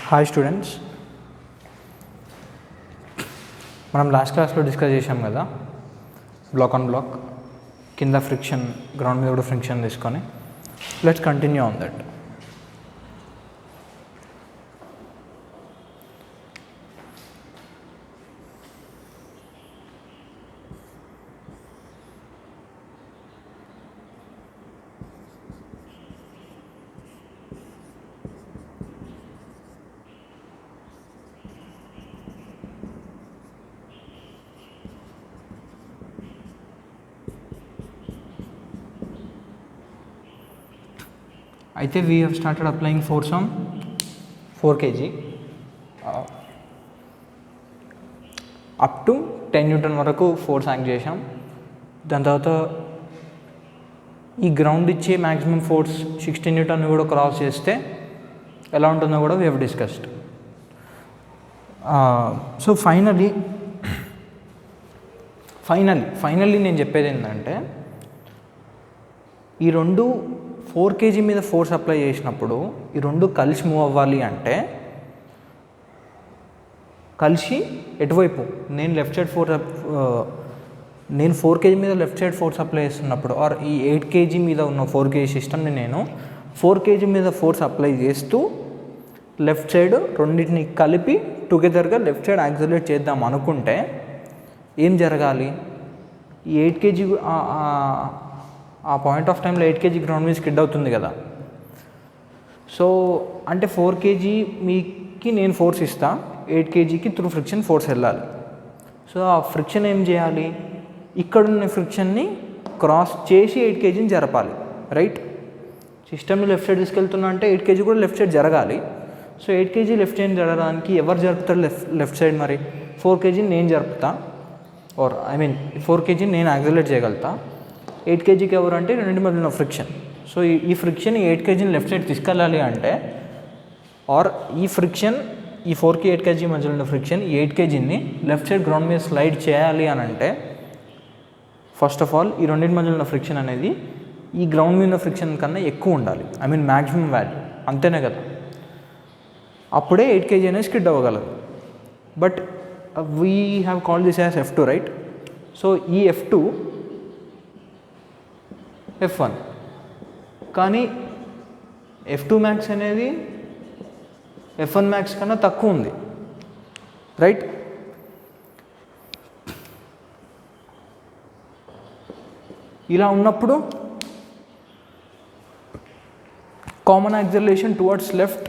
Hi students, మనం last క్లాస్లో discuss చేసాం కదా, బ్లాక్ ఆన్ బ్లాక్ కింద ఫ్రిక్షన్, గ్రౌండ్ మీద కూడా ఫ్రిక్షన్ తీసుకొని. Let's continue on that. అయితే we have started applying force on 4 kg up to 10 Newton వరకు ఫోర్స్ యాక్ట్ చేసాం. దాని తర్వాత ఈ గ్రౌండ్ ఇచ్చే మ్యాక్సిమం ఫోర్స్ 16 Newton కూడా క్రాస్ చేస్తే ఎలా ఉంటుందో కూడా we have discussed. So finally నేను చెప్పేది ఏంటంటే, ఈ రెండు 4 kg మీద ఫోర్స్ అప్లై చేసినప్పుడు ఈ రెండు కలిసి మూవ్ అవ్వాలి అంటే కలిసి ఎటువైపు నేను 4 kg మీద లెఫ్ట్ సైడ్ ఫోర్స్ అప్లై చేస్తున్నప్పుడు, ఆర్ ఈ 8 kg మీద ఉన్న 4 kg సిస్టమ్ని నేను 4 kg మీద ఫోర్స్ అప్లై చేస్తూ లెఫ్ట్ సైడ్ రెండింటిని కలిపి టుగెదర్గా లెఫ్ట్ సైడ్ యాక్సిలరేట్ చేద్దాం అనుకుంటే ఏం జరగాలి? ఈ 8 kg ఆ పాయింట్ ఆఫ్ టైంలో 8 kg గ్రౌండ్ మీద స్కిడ్ అవుతుంది కదా. సో అంటే 4 kg మీకి నేను ఫోర్స్ ఇస్తా, 8 kgకి త్రూ ఫ్రిక్షన్ ఫోర్స్ వెళ్ళాలి. సో ఆ ఫ్రిక్షన్ ఏం చేయాలి? ఇక్కడున్న ఫ్రిక్షన్ని క్రాస్ చేసి 8 kgని జరపాలి, రైట్? సిస్టమ్ని లెఫ్ట్ సైడ్ తీసుకెళ్తున్నా అంటే 8 kg కూడా లెఫ్ట్ సైడ్ జరగాలి. సో 8 kg లెఫ్ట్ సైడ్ జరగడానికి ఎవరు జరుపుతారు? లెఫ్ట్ సైడ్ మరి 4 kg నేను జరుపుతా, ఆర్ 4 kg నేను యాక్సిలరేట్ చేయగలుగుతా. 8 kgకి ఎవరు అంటే రెండింటి మధ్య ఉన్న ఫ్రిక్షన్. సో ఈ ఫ్రిక్షన్ 8 kgని లెఫ్ట్ సైడ్ తీసుకెళ్ళాలి అంటే, ఆర్ ఈ ఫ్రిక్షన్ ఈ 4 8 kg మధ్యలో ఉన్న ఫ్రిక్షన్ 8 kgని లెఫ్ట్ సైడ్ గ్రౌండ్ మీద స్లైడ్ చేయాలి అని అంటే, ఫస్ట్ ఆఫ్ ఆల్ ఈ రెండింటి మధ్యలో ఉన్న ఫ్రిక్షన్ అనేది ఈ గ్రౌండ్ మీద ఉన్న ఫ్రిక్షన్ కన్నా ఎక్కువ ఉండాలి. మ్యాక్సిమం వాల్యూ, అంతేనే కదా. అప్పుడే 8 kg అనేది స్కిడ్ అవ్వగలదు. But we have called this as F2, right? So ఈ F2 F1, కానీ F2 మ్యాక్స్ అనేది F1 మ్యాక్స్ కన్నా తక్కువ ఉంది, రైట్? ఇలా ఉన్నప్పుడు common acceleration towards left,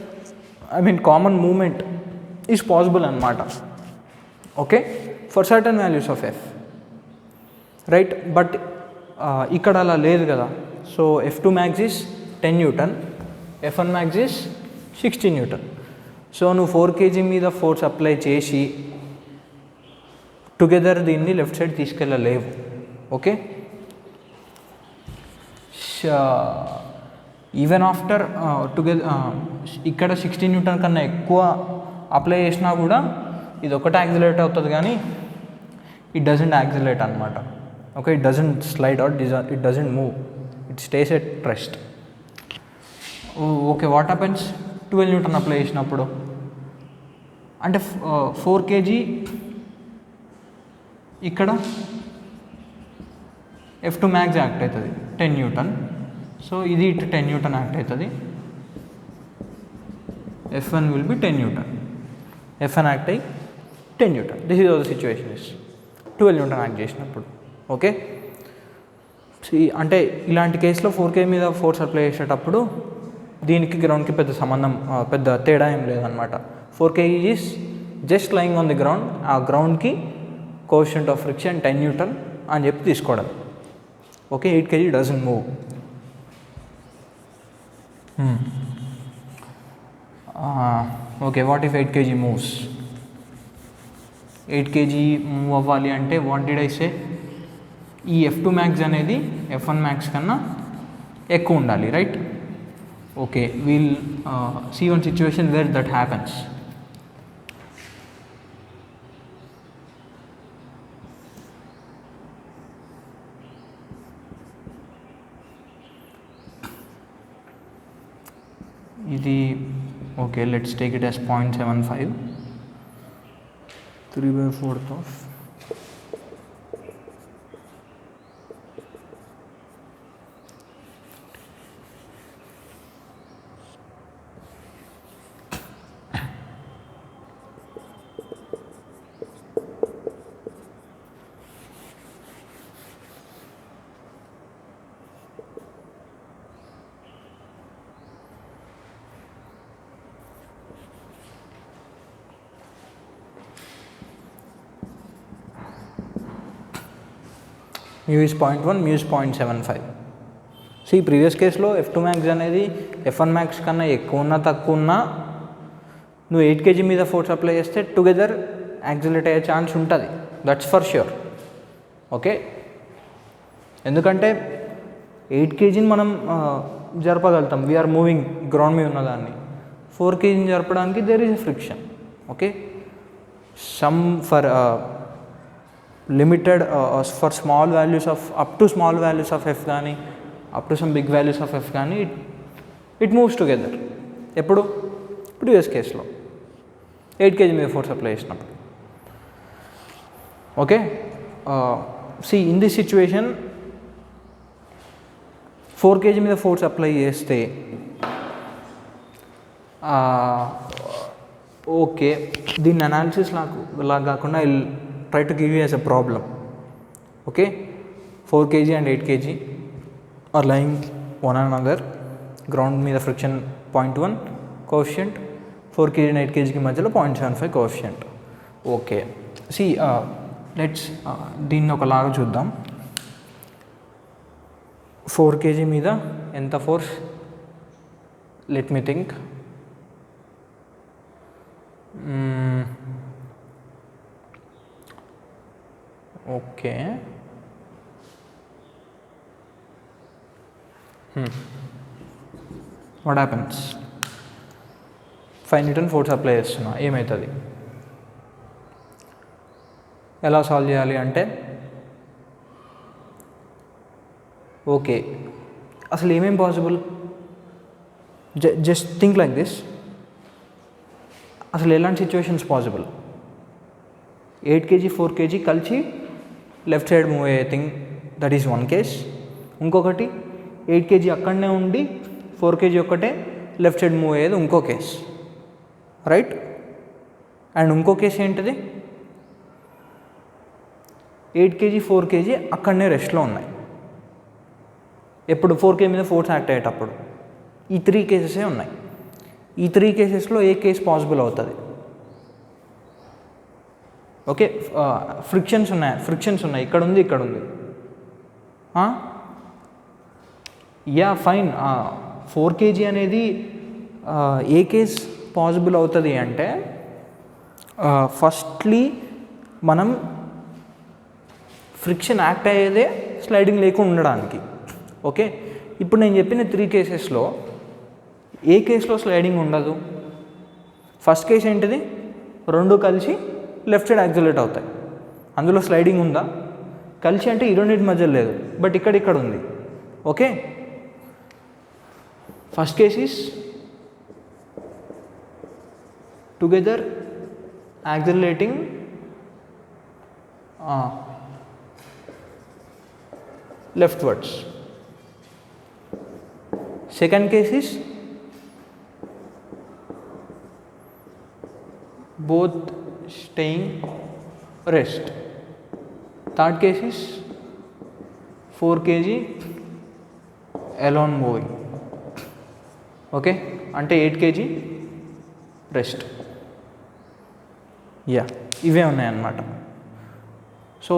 common movement is possible అన్నమాట. Okay, for certain values of F, right? But ఇక్కడ అలా లేదు కదా. So F2 max is 10 Newton, F1 max is 16 Newton. So నువ్వు 4 kg మీద ఫోర్స్ అప్లై చేసి టుగెదర్ దీన్ని లెఫ్ట్ సైడ్ తీసుకెళ్ళలేవు. ఓకే, ఈవెన్ ఆఫ్టర్ ఇక్కడ 16 Newton కన్నా ఎక్కువ అప్లై చేసినా కూడా ఇది ఒకటే యాక్సిలరేట్ అవుతుంది, కానీ ఇట్ డజంట్ యాక్సిలరేట్ అనమాట. Okay, it doesn't slide out, it doesn't move, it stays at rest. Okay, what happens 12 Newton apply చేసినప్పుడు? అంటే 4 kg ఇక్కడ F2 మ్యాక్స్ యాక్ట్ అవుతుంది 10 Newton. సో ఇది ఇటు 10 Newton యాక్ట్ అవుతుంది. F1 will be 10 Newton. F1 act అయ్యి 10 Newton. This is all the situation is 12 Newton act చేసినప్పుడు. Okay, అంటే ఇలాంటి కేసులో 4 kg మీద ఫోర్స్ అప్లై చేసేటప్పుడు దీనికి గ్రౌండ్కి పెద్ద తేడా ఏం లేదనమాట. 4 kg is just lying on the ground. ఆ గ్రౌండ్కి కోఎఫిషియంట్ ఆఫ్ ఫ్రిక్షన్ 10 Newton అని చెప్పి తీసుకోవడం. Okay, 8 kg doesn't move. Okay, what if 8 kg moves? 8 kg move అవ్వాలి అంటే వాట్ డిడ్ ఐ సే? ఈ F2 మ్యాక్స్ అనేది F1 మ్యాక్స్ కన్నా ఎక్కువ ఉండాలి, right? Okay, we'll see one situation where that happens. ఇది Okay, let's take it as 0.75. 3/4 of mu is 0.1, mu is 0.75. So ఈ previous కేసులో F2 max అనేది F1 max కన్నా ఎక్కువ ఉన్నా తక్కువ ఉన్నా నువ్వు 8 kg మీద ఫోర్స్ అప్లై చేస్తే టుగెదర్ యాక్సిలరేట్ అయ్యే ఛాన్స్ ఉంటుంది, దట్స్ ఫర్ ష్యూర్. ఓకే, ఎందుకంటే 8 kgని మనం జరపగలుగుతాం, వీఆర్ మూవింగ్ గ్రౌండ్ మీద ఉన్నదాన్ని. 4 kgని జరపడానికి there is a friction. Okay, some for limited for small values of up to small values of f కానీ up to some big values of f కానీ it moves together. ఎప్పుడు previous కేసులో 8 kg మీద force apply చేసినప్పుడు. Okay, see in this situation 4 kg మీద force apply చేస్తే okay, దీన్ని analysis లాగా కాకుండా I try to give you as a problem. Okay, 4 kg and 8 kg are lying one another, ground మీద friction 0.1 coefficient, 4 kg and 8 kg కి మధ్యలో 0.75 coefficient. Okay, see let's దీన్ని ఒకలాగా చూద్దాం. 4 kg మీద ఎంత force, let me think. Okay, what happens, 5 Newton force apply చేస్తున్నా, ఏమవుతుంది, ఎలా సాల్వ్ చేయాలి అంటే, ఓకే అసలు ఏమేం possible, just think like this, అసలు ఎలాంటి సిచ్యువేషన్స్ పాసిబుల్. 8 kg 4 kg కలిసి లెఫ్ట్ సైడ్ మూవ్ అయ్యే thing, that is one case. ఇంకొకటి 8 kg అక్కడనే ఉండి 4 kg ఒక్కటే లెఫ్ట్ సైడ్ మూవ్ అయ్యేది ఇంకో కేస్, రైట్. అండ్ ఇంకో కేసు ఏంటిది, 8 kg 4 kg అక్కడనే రెస్ట్లో ఉన్నాయి, ఎప్పుడు 4 kg మీద ఫోర్స్ యాక్ట్ అయ్యేటప్పుడు. ఈ 3 కేసెసే ఉన్నాయి. ఈ 3 కేసెస్లో ఏ కేసు పాసిబుల్ అవుతుంది. ఓకే, ఫ్రిక్షన్స్ ఉన్నాయి, ఇక్కడ ఉంది, ఇక్కడ ఉంది. యా ఫైన్, 4 kg అనేది ఏ కేస్ పాసిబుల్ అవుతుంది అంటే, ఫస్ట్లీ మనం ఫ్రిక్షన్ యాక్ట్ అయ్యేదే స్లైడింగ్ లేకుండా ఉండడానికి. ఓకే, ఇప్పుడు నేను చెప్పిన 3 కేసెస్లో ఏ కేసులో స్లైడింగ్ ఉండదు. ఫస్ట్ కేసు ఏంటిది, రెండు కలిసి లెఫ్ట్ సైడ్ యాక్సిలరేట్ అవుతాయి, అందులో స్లైడింగ్ ఉందా, కలిసి అంటే ఈ రెండింటి మధ్య లేదు, బట్ ఇక్కడ ఉంది. Okay, first case is together accelerating leftwards. Second case is both staying rest. Third case is 4 kg alone moving. Okay, ante 8 kg rest. Yeah, ఇవే ఉన్నాయన్నమాట. సో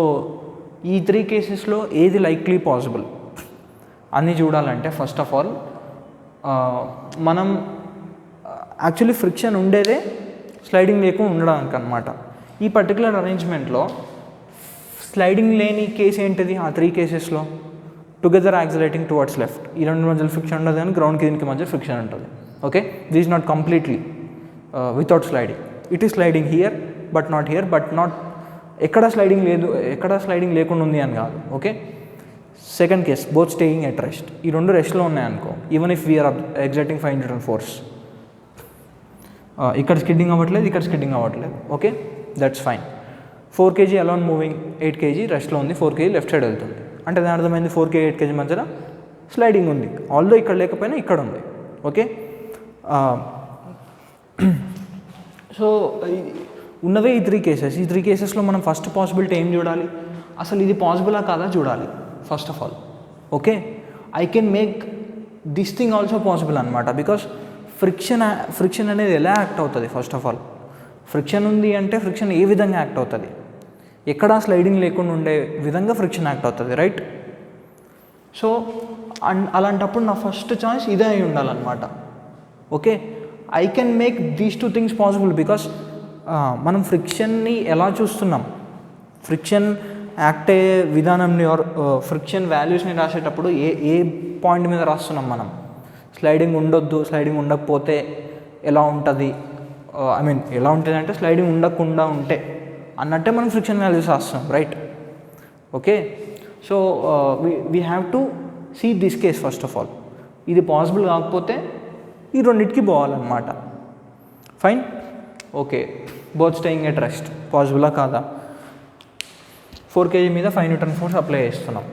ఈ 3 కేసెస్లో ఏది లైక్లీ పాసిబుల్ అని చూడాలంటే, ఫస్ట్ ఆఫ్ ఆల్ మనం యాక్చువల్లీ ఫ్రిక్షన్ ఉండేదే sliding లేకుండా ఉండడానికి అనమాట. ఈ పర్టికులర్ అరేంజ్మెంట్లో స్లైడింగ్ లేని కేసు ఏంటిది, ఆ 3 కేసెస్లో టుగెదర్ యాక్సిలరేటింగ్ టువర్డ్స్ లెఫ్ట్. ఈ రెండు మధ్యలో ఫ్రిక్షన్ ఉండదు, కానీ గ్రౌండ్కి దీనికి మధ్య ఫ్రిక్షన్ ఉంటుంది. Okay, this is not completely without sliding. It is sliding here but not here, but not ఎక్కడ స్లైడింగ్ లేదు, ఎక్కడ స్లైడింగ్ లేకుండా ఉంది అని కాదు. Okay, second case both staying at rest. ఈ రెండు రెస్ట్లో ఉన్నాయనుకో, even if we are exerting 5 Newton force. ఇక్కడ స్కిడ్డింగ్ అవ్వట్లేదు, ఇక్కడ స్కిడ్డింగ్ అవ్వట్లేదు. Okay, that's fine. 4 kg alone moving, 8 kg రెస్ట్లో ఉంది, 4 kg లెఫ్ట్ సైడ్ వెళ్తుంది. అంటే దాని అర్థమైంది 4 kg 8 kg మధ్యలో స్లైడింగ్ ఉంది. ఆల్దో ఇక్కడ లేకపోయినా ఇక్కడ ఉంది. ఓకే, సో ఉన్నవే ఈ 3 కేసెస్. ఈ 3 కేసెస్లో మనం ఫస్ట్ పాసిబిలిటీ ఏం చూడాలి, అసలు ఇది పాసిబులా కాదా చూడాలి first of all. Okay, I can make this thing also possible అనమాట. బికాస్ ఫ్రిక్షన్ అనేది ఎలా యాక్ట్ అవుతుంది, ఫస్ట్ ఆఫ్ ఆల్ ఫ్రిక్షన్ ఉంది అంటే ఫ్రిక్షన్ ఏ విధంగా యాక్ట్ అవుతుంది, ఎక్కడా స్లైడింగ్ లేకుండా ఉండే విధంగా ఫ్రిక్షన్ యాక్ట్ అవుతుంది, రైట్? సో అలాంటప్పుడు నా ఫస్ట్ చాయిస్ ఇదే అయి ఉండాలన్నమాట. Okay, I can make these 2 things possible. Because మనం ఫ్రిక్షన్ని ఎలా చూస్తున్నాం, ఫ్రిక్షన్ యాక్ట్ అయ్యే విధానంని ఆర్ ఫ్రిక్షన్ వాల్యూస్ని రాసేటప్పుడు ఏ పాయింట్ మీద రాస్తున్నాం మనం, స్లైడింగ్ ఉండొద్దు, స్లైడింగ్ ఉండకపోతే ఎలా ఉంటుంది, ఐ మీన్ ఎలా ఉంటుంది అంటే స్లైడింగ్ ఉండకుండా ఉంటే అన్నట్టే మనం ఫ్రిక్షన్ వాల్యూస్ రాస్తాం, right? Okay, so we have to see this case first of all. ఇది పాసిబుల్ కాకపోతే ఈ రెండింటికి పోవాలన్నమాట. Fine. Okay, both staying at rest పాసిబులా కాదా? 4 kg మీద 5 Newton ఫోర్స్ అప్లై చేస్తున్నాం.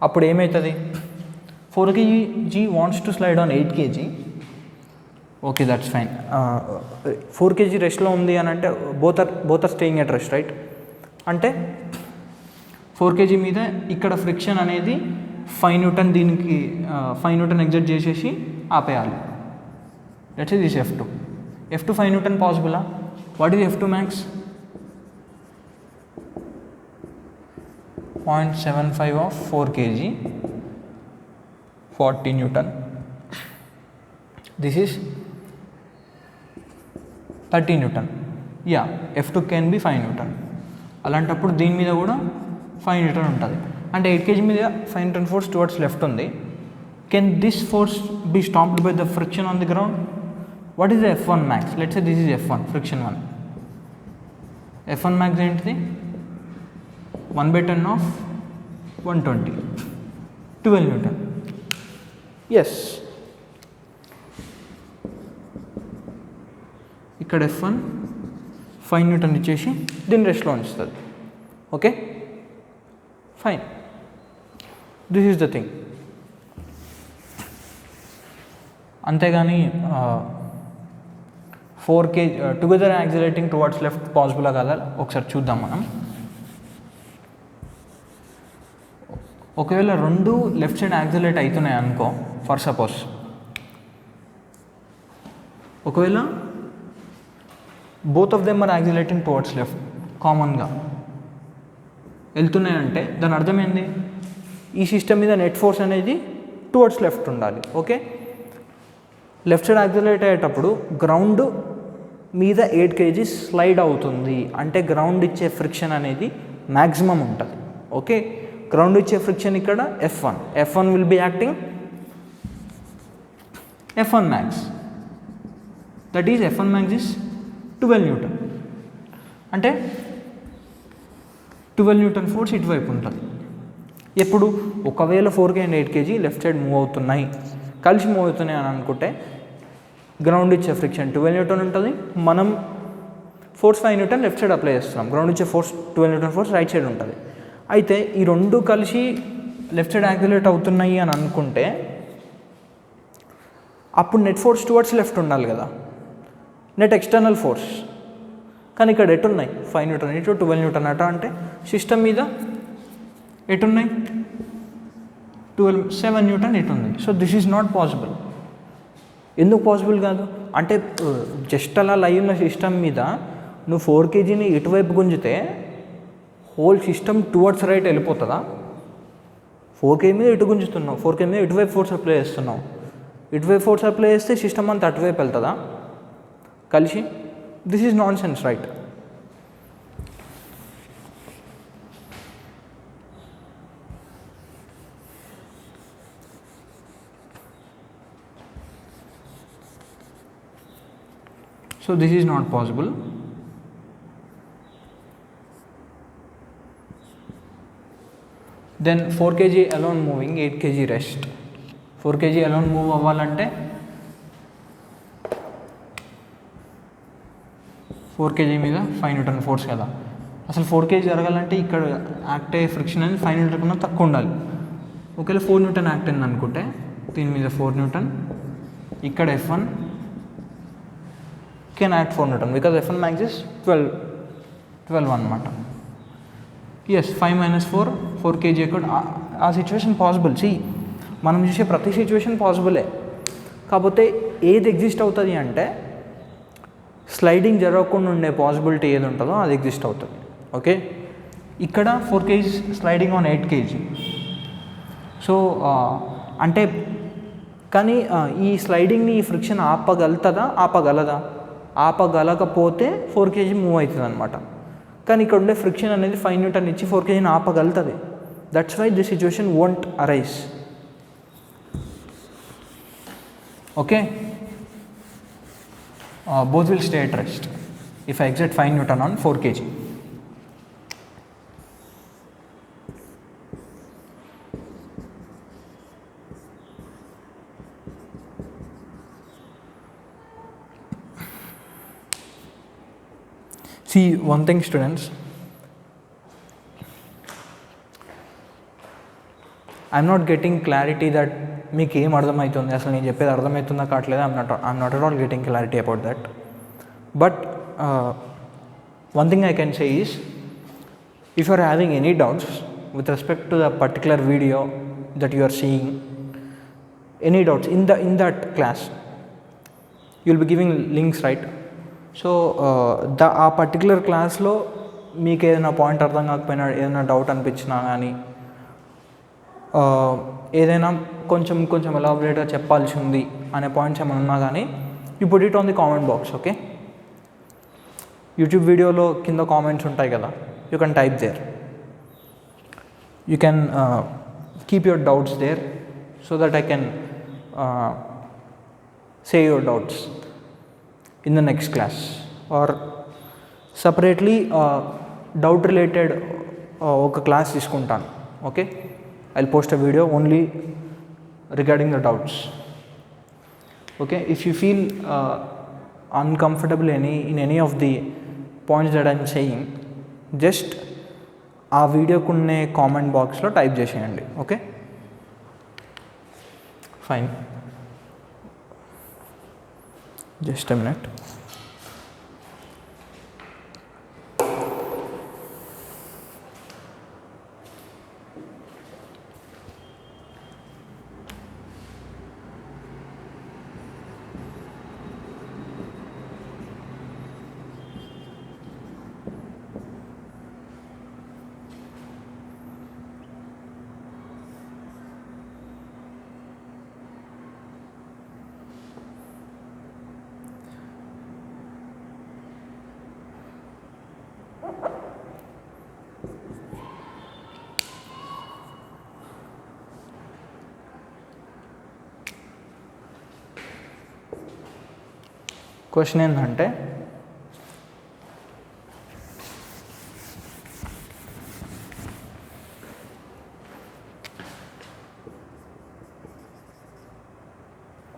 అప్పుడు ఏమవుతుంది, 4 kg wants to slide on 8 kg. Okay, that's fine. 4 kg రెస్ట్లో ఉంది అని అంటే both are staying at rest, right? అంటే 4 kg మీద ఇక్కడ ఫ్రిక్షన్ అనేది 5 Newton, దీనికి 5 Newton ఎగ్జర్ట్ చేసేసి ఆపేయాలి. Let's say this F2. F2 5 Newton పాసిబులా? What is F2 max? 0.75 of 4 kg, 40 Newton. This is 30 Newton. Yeah, F2 can be 5 Newton. అలాంటప్పుడు దీని మీద కూడా 5 Newton ఉంటుంది. అంటే 8 kg మీద 5 Newton ఫోర్స్ టువర్డ్స్ లెఫ్ట్ ఉంది. Can this force B stopped by the friction on the ground? What is the F1 max? Let's say this is F1, friction 1. F1 max ఏంటిది? 1/10 of 120, 12 Newton. Yes, ఇక్కడ F1 5 Newton ఇచ్చేసి దీన్ని రెస్ట్లో ఉంచుతుంది. Okay, fine. This is the thing. అంతేగాని 4 kg together accelerating towards left పాసిబులా కదా ఒకసారి చూద్దాం మనం. ఒకవేళ రెండు లెఫ్ట్ సైడ్ యాక్సిలరేట్ అవుతున్నాయి అనుకో, ఫర్ సపోజ్ ఒకవేళ both of them are accelerating towards left, కామన్గా వెళ్తున్నాయంటే దాని అర్థం ఏంది, ఈ సిస్టమ్ మీద నెట్ ఫోర్స్ అనేది టువర్డ్స్ లెఫ్ట్ ఉండాలి. ఓకే, లెఫ్ట్ సైడ్ యాక్సిలరేట్ అయ్యేటప్పుడు గ్రౌండ్ మీద 8 kg స్లైడ్ అవుతుంది అంటే గ్రౌండ్ ఇచ్చే ఫ్రిక్షన్ అనేది మ్యాక్సిమం ఉంటుంది. ఓకే, గ్రౌండ్ ఇచ్చే ఫ్రిక్షన్ ఇక్కడ F1 will be acting F1 max. That is F1 max is 12 Newton. అంటే 12 Newton ఫోర్స్ ఇటువైపు ఉంటుంది. ఎప్పుడు ఒకవేళ 4 kg and 8 kg left side move అవుతున్నాయి, కలిసి మూవ్ అవుతున్నాయి అని అనుకుంటే గ్రౌండ్ ఇచ్చే ఫ్రిక్షన్ 12 Newton ఉంటుంది. మనం force 5 Newton left side apply చేస్తున్నాం, గ్రౌండ్ ఇచ్చే force 12 Newton force right side ఉంటుంది. అయితే ఈ రెండు కలిసి లెఫ్ట్ సైడ్ యాక్సిలరేట్ అవుతున్నాయి అని అనుకుంటే అప్పుడు నెట్ ఫోర్స్ టువర్డ్స్ లెఫ్ట్ ఉండాలి కదా, నెట్ ఎక్స్టర్నల్ ఫోర్స్. కానీ ఇక్కడ ఎటున్నాయి 5 Newton ఇటు 12 Newton అట, అంటే సిస్టమ్ మీద ఎటున్నాయి 7 Newton ఎటుంది. So this is not possible. ఎందుకు పాసిబుల్ కాదు అంటే జస్ట్ అలా లై ఉన్న సిస్టమ్ మీద నువ్వు 4 kgని ఇటువైపు గుంజితే హోల్ సిస్టమ్ టువర్డ్స్ రైట్ వెళ్ళిపోతుందా? 4 kg మీద ఇటు గుంజుతున్నావు, 4 kg మీద ఇటువైపు ఫోర్స్ అప్లై చేస్తున్నావు, ఇటువైపు ఫోర్స్ అప్లై చేస్తే సిస్టమ్ అంతా అటువైపు వెళ్తుందా కలిసి? This is non sense, right? So this is not possible. Then 4 kg alone moving, 8 kg rest. 4 kg alone move అవ్వాలంటే 4 kg మీద 5 న్యూటన్ ఫోర్స్ కదా. అసలు 4 kg జరగాలంటే ఇక్కడ యాక్ట్ అయ్యే ఫ్రిక్షన్ అనేది 5 న్యూటన్ కన్నా తక్కువ ఉండాలి. ఒకవేళ 4 న్యూటన్ యాక్ట్ అయింది అనుకుంటే దీని మీద 4 న్యూటన్, ఇక్కడ F1 can act 4 Newton because F1 max is 12 అనమాట. ఎస్ 5 - 4 4 kg ఎక్కడ ఆ సిచ్యువేషన్ పాసిబుల్. సి మనం చూసే ప్రతి సిచ్యువేషన్ పాసిబులే, కాకపోతే ఏది ఎగ్జిస్ట్ అవుతుంది అంటే స్లైడింగ్ జరగకుండా ఉండే పాసిబిలిటీ ఏది ఉంటుందో అది ఎగ్జిస్ట్ అవుతుంది. ఓకే, ఇక్కడ 4 kg sliding on 8 kg. So అంటే కానీ ఈ స్లైడింగ్ని ఈ ఫ్రిక్షన్ ఆపగలదా? ఆపగలకపోతే 4 kg మూవ్ అవుతుంది అనమాట. కానీ ఇక్కడ ఉండే ఫ్రిక్షన్ అనేది 5 న్యూటన్ ఇచ్చి 4 kgని ఆపగలుగుతుంది. That's why this situation won't arise. Okay, both will stay at rest if I exert 5 Newton on 4 kg. See, one thing students, I'm not getting clarity that మీకు ఏం అర్థమవుతుంది, అసలు నేను చెప్పేది అర్థమవుతుందా కావట్లేదు. I'm not at all getting clarity about that. But one thing I can say is, if you are having any doubts with respect to the particular video that you are seeing, any doubts in that class you will be giving links, right? So ఆ particular క్లాస్లో మీకు ఏదైనా point అర్థం కాకపోయినా, ఏదైనా doubt అనిపించినా కానీ, ఏదైనా కొంచెం ఎలాబరేట్గా చెప్పాల్సి ఉంది అనే పాయింట్స్ ఏమైనా ఉన్నా కానీ, you put it on the comment box. Okay, YouTube వీడియోలో కింద కామెంట్స్ ఉంటాయి కదా, you can type there. You can keep your doubts there so that I can say your doubts in the next class, or separately doubt related ఒక class తీసుకుంటాను. Okay, I'll post a video only regarding the doubts. Okay, if you feel uncomfortable in any of the points that I'm saying, just ఆ వీడియోకున్నే comment బాక్స్లో type చేసేయండి. Okay, fine. Just a minute. Question ఏంటంటే,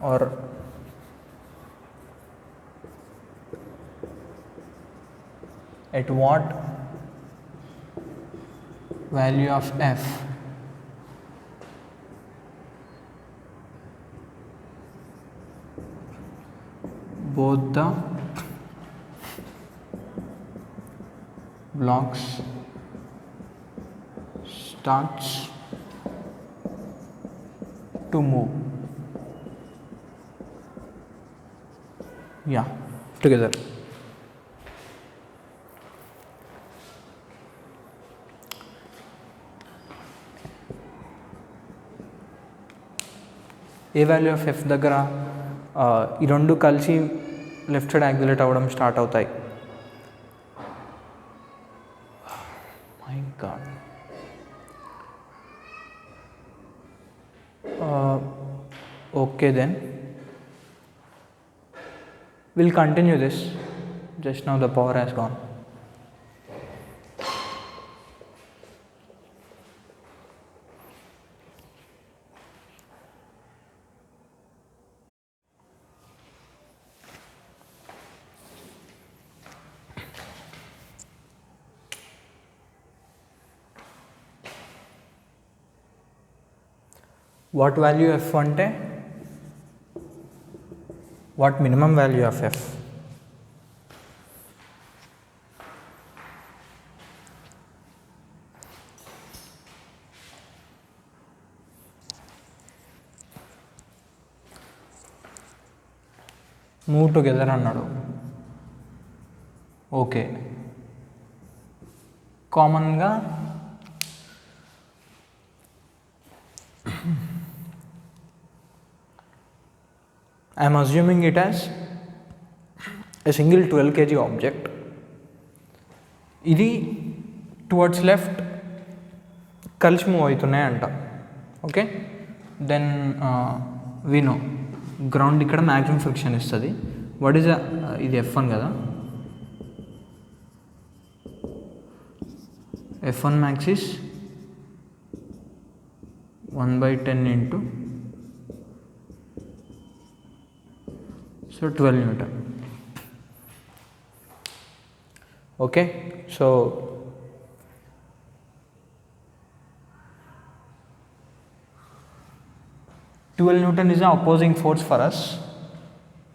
or at what value of f both the blocks starts to move. Yeah, together. ఏ value of F దగ్గర ఈ రెండు కలిసి left side accelerate అవ్వడం స్టార్ట్ అవుతాయి. My god. Okay then we'll continue this. Just now the power has gone. What value F అంటే what minimum value of F. Move together అన్నాడు. Okay, కామన్గా I'm assuming it as a single 12 kg object. ఇది towards left కలిసి move అవుతున్నాయంట. Okay, then we know ground ఇక్కడ maximum friction ఇస్తుంది. What is ఇది F1 కదా, F1 max is 1/10 into so 12 Newton. Okay, so Newton is the opposing force for us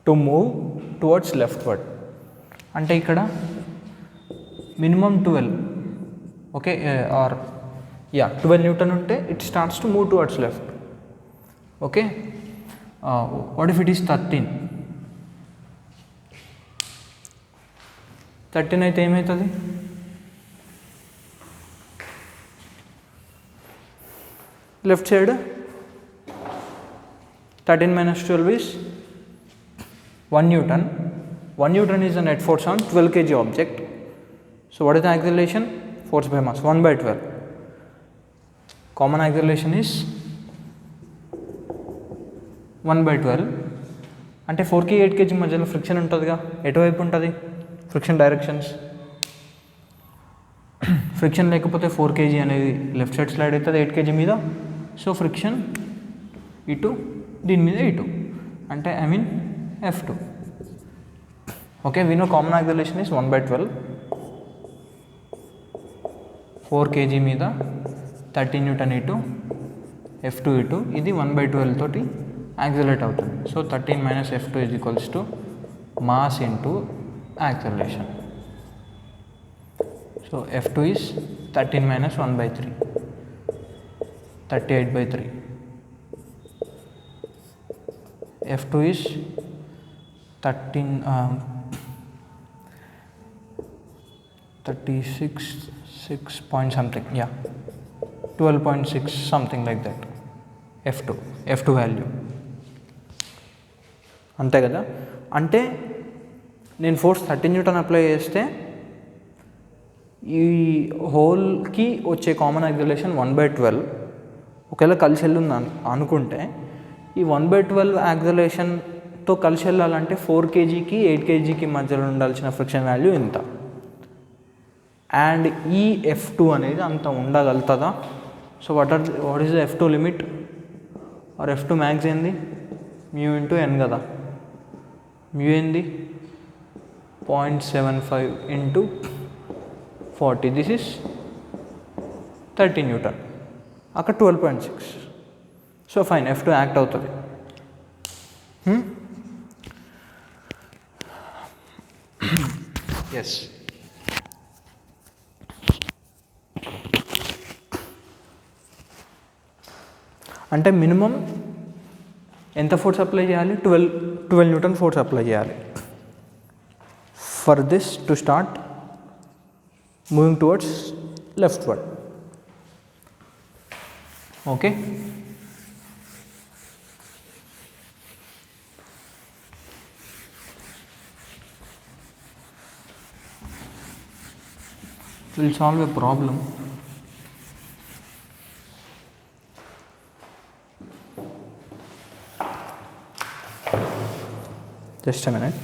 to move towards leftward. అంటే ఇక్కడ minimum 12, okay, or yeah 12 Newton unte it starts to move towards left. Okay, what if it is 13 అయితే ఏమవుతుంది? Left side 13 minus 12 is 1 Newton. 1 Newton is the net force on 12 kg object. So what is the acceleration? Force by mass 1/12. Common acceleration is 1/12. అంటే 4 kg 8 kg మధ్యలో friction ఉంటుందిగా, ఎటువైపు ఉంటుంది friction directions? Friction లేకపోతే 4 kg అనేది left side slide అవుతుంది 8 kg మీద. So friction ఇటు, దీని మీద ఇటు, అంటే I mean F2. Okay, we know common acceleration is 1/12. 4 kg మీద 13 Newton ఇటు, F2 ఇటు, ఇది 1/12 తోటి యాక్సిలరేట్ అవుతుంది. So 13 minus F2 is equals to mass into acceleration. So F2 is 13 minus 1/3, 38/3. F2 is 36 point something, yeah 12.6 something like that. F2 value అంతే కదా. అంటే నేను ఫోర్స్ 13 Newton అప్లై చేస్తే ఈ హోల్కి వచ్చే కామన్ యాక్సిలరేషన్ 1/12. ఒకవేళ కలిసి వెళ్ళింది అనుకుంటే ఈ 1/12 యాక్సిలరేషన్తో కలిసి వెళ్ళాలంటే 4 kgకి 8 kgకి మధ్యలో ఉండాల్సిన ఫ్రిక్షన్ వాల్యూ ఇంత. అండ్ ఈ F2 అనేది అంత ఉండగలుగుతుందా? So what is the F2 limit or F2 max ఏంది? మ్యూ ఇంటూ ఎన్ కదా. మ్యూ ఏంది? 0.75 into 40. దిస్ ఇస్ 13 Newton, అక్కడ 12.6. సో ఫైన్, F2 యాక్ట్ అవుతుంది. ఎస్, అంటే మినిమం ఎంత ఫోర్స్ అప్లై చేయాలి? 12 Newton ఫోర్స్ అప్లై చేయాలి for this to start moving towards leftward. Okay, will solve a problem. Just a minute.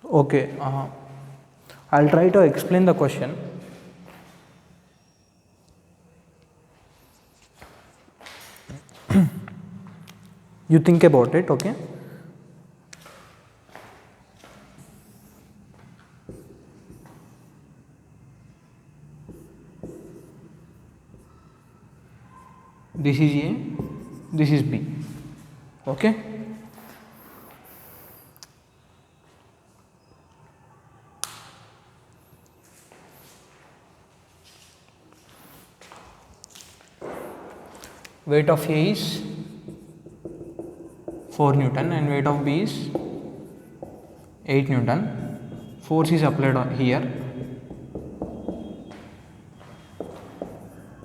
Okay, I'll try to explain the question. You think about it, okay? This is A, this is B, okay? Weight of A is 4 Newton and weight of B is 8 Newton. Force is applied here.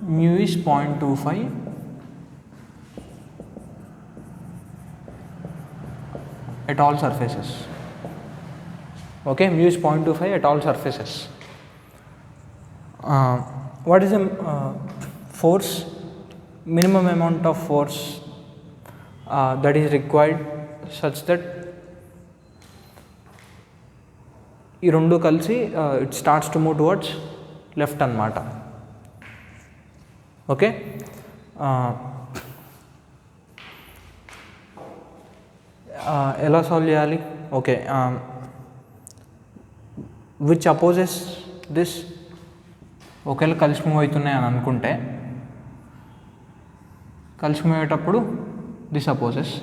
Mu is 0.25 at all surfaces. Okay, mu is 0.25 at all surfaces. What is the force? Minimum amount of force that is required such that ఈ రెండు కలిసి it starts to move towards left అన్నమాట. Okay, ఎలా solve చేయాలి? Okay, which opposes this. ఒకవేళ కలిసి move అవుతున్నాయి అని అనుకుంటే, కలిసి మూవ్ అయ్యేటప్పుడు దిస్ అపోజెస్.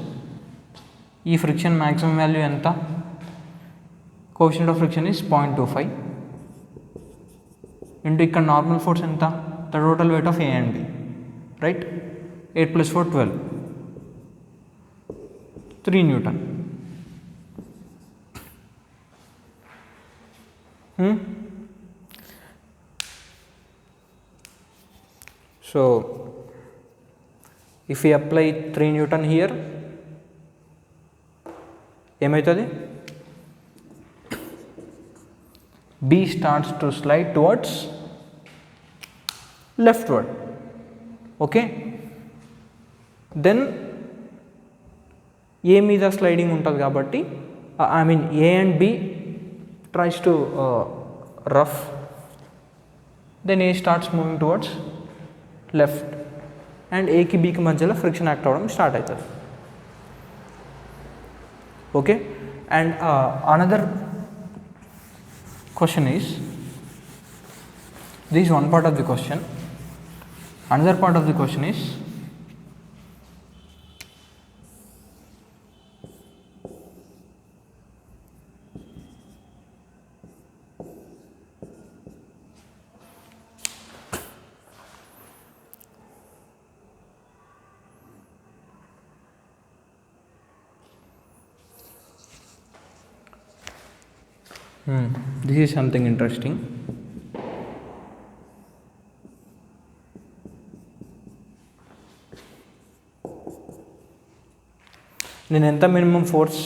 ఈ ఫ్రిక్షన్ మ్యాక్సిమం వాల్యూ ఎంత? Coefficient of friction is 0.25 into ఇక్కడ నార్మల్ ఫోర్స్ ఎంత? The total weight of A and B, right? 8 + 4 12, 3 Newton. So if we apply 3 Newton here, ఏమవుతుంది? B starts to slide towards leftward. Okay, then A మీద sliding ఉంటుంది కాబట్టి I mean A and B tries to rough, then A starts moving towards left and A కి B కి మధ్యలో friction act అవ్వడం start అవుతుంది. Okay, and another question is, this is one part of the question. Another part of the question is, this is something interesting. నేను ఎంత minimum force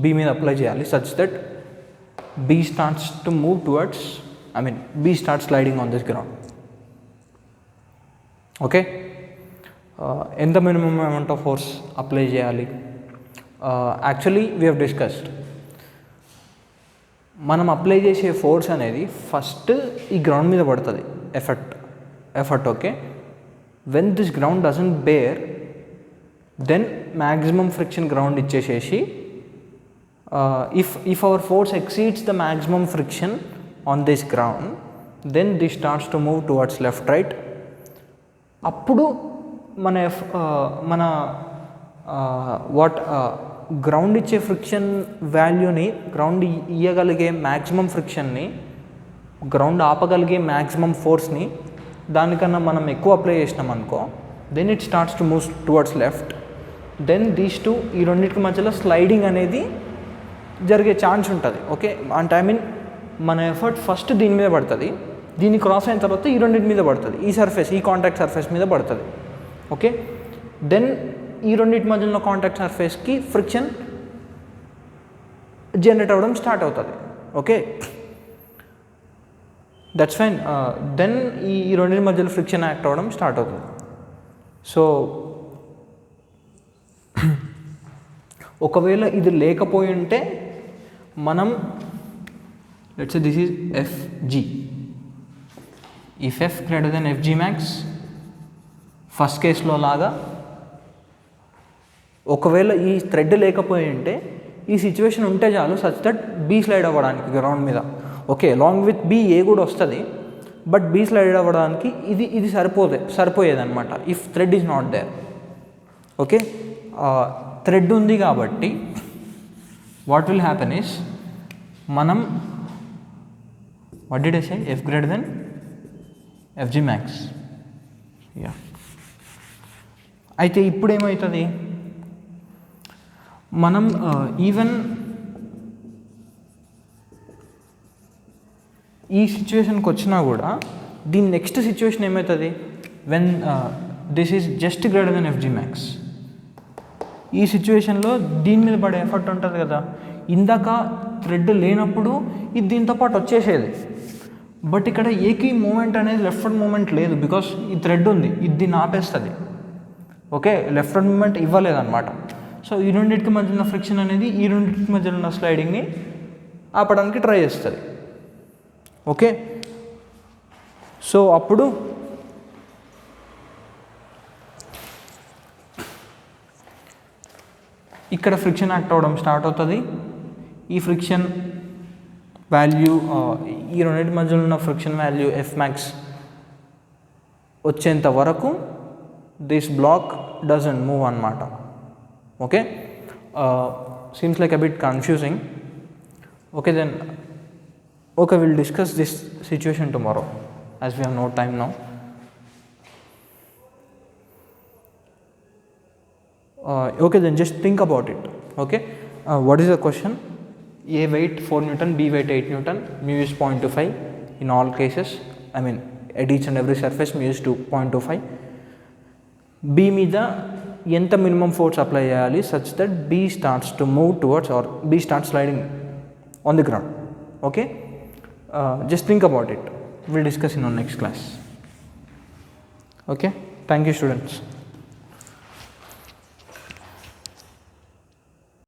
B మీద apply చేయాలి such that B starts to move towards, I mean B start sliding on this ground. Okay, ఎంత minimum amount of force apply చేయాలి? Actually we have discussed, మనం apply చేసే force అనేది first ఈ ground మీద పడుతుంది, effort. Okay, when this ground doesn't bear, then maximum friction ground ఇచ్చేసేసి, if our force exceeds the maximum friction on this ground, then this starts to move towards left right. అప్పుడు మన ground ఇచ్చే friction వాల్యూని, ground ఇయ్యగలిగే maximum ఫ్రిక్షన్ని, ground ఆపగలిగే maximum ఫోర్స్ని దానికన్నా మనం ఎక్కువ అప్లై చేసినాం అనుకో, then it starts to move towards left. Then these two, ఈ రెండింటి మధ్యలో స్లైడింగ్ అనేది జరిగే ఛాన్స్ ఉంటుంది. ఓకే, అంటే ఐ మీన్ మన ఎఫర్ట్ ఫస్ట్ దీని మీద పడుతుంది, దీన్ని క్రాస్ అయిన తర్వాత ఈ రెండింటి మీద పడుతుంది, ఈ సర్ఫేస్, ఈ కాంటాక్ట్ సర్ఫేస్ మీద పడుతుంది. ఓకే, దెన్ ఈ రెండింటి మధ్యలో కాంటాక్ట్ సర్ఫేస్కి ఫ్రిక్షన్ జనరేట్ అవ్వడం స్టార్ట్ అవుతుంది. Okay, that's fine. దెన్ ఈ రెండింటి మధ్యలో ఫ్రిక్షన్ యాక్ట్ అవ్వడం స్టార్ట్ అవుతుంది. సో ఒకవేళ ఇది లేకపోయి ఉంటే మనం let's say this is FG. If F greater than FG max, first కేసులో లాగా ఒకవేళ ఈ థ్రెడ్ లేకపోయి ఉంటే ఈ సిచ్యువేషన్ ఉంటే చాలు సచ్ దట్ బీ స్లైడ్ అవ్వడానికి గ్రౌండ్ మీద. Okay, along with B A కూడా వస్తుంది, బట్ బీ స్లైడ్ అవ్వడానికి ఇది సరిపోయేదన్నమాట if thread is not there. Okay, thread ఉంది కాబట్టి వాట్ విల్ హ్యాపెన్ ఇస్ మనం what did I say F greater then FG max. Yeah, అయితే ఇప్పుడు ఏమవుతుంది, మనం ఈవెన్ ఈ సిచ్యువేషన్కి వచ్చినా కూడా దీని నెక్స్ట్ సిచ్యువేషన్ ఏమవుతుంది, when this is just greater then FG max. ఈ సిచ్యువేషన్లో దీని మీద పడే ఎఫర్ట్ ఉంటుంది కదా, ఇందాక థ్రెడ్ లేనప్పుడు ఇది దీంతో పాటు వచ్చేసేది, బట్ ఇక్కడ ఏకి మూమెంట్ అనేది లెఫ్ట్ ఫుట్ మూమెంట్ లేదు, బికాస్ ఈ థ్రెడ్ ఉంది, ఇది దీన్ని ఆపేస్తుంది. ఓకే, లెఫ్ట్ ఫుట్ మూమెంట్ ఇవ్వలేదన్నమాట. సో ఈ రెండింటికి మధ్య ఉన్న ఫ్రిక్షన్ అనేది ఈ రెండింటికి మధ్య ఉన్న స్లైడింగ్ని ఆపడానికి ట్రై చేస్తుంది. ఓకే, సో అప్పుడు ఇక్కడ ఫ్రిక్షన్ యాక్ట్ అవ్వడం స్టార్ట్ అవుతుంది. ఈ ఫ్రిక్షన్ వాల్యూ ఈ రెండింటి మధ్యలో ఉన్న ఫ్రిక్షన్ వాల్యూ ఎఫ్ మ్యాక్స్ వచ్చేంత వరకు దిస్ బ్లాక్ డజంట్ మూవ్ అన్నమాట. Okay, seems like a bit confusing. Okay then, okay, we'll discuss this situation tomorrow as we have no time now. Okay then, just think about it. Okay, what is the question? A weight 4 Newton, B weight 8 Newton, mu is 0.25 in all cases. I mean at each and every surface mu is 2.25. B మీద ఎంత minimum force apply చేయాలి such that B starts to move towards or B start sliding on the ground. Okay, just think about it. Will discuss in on next class. Okay, thank you students.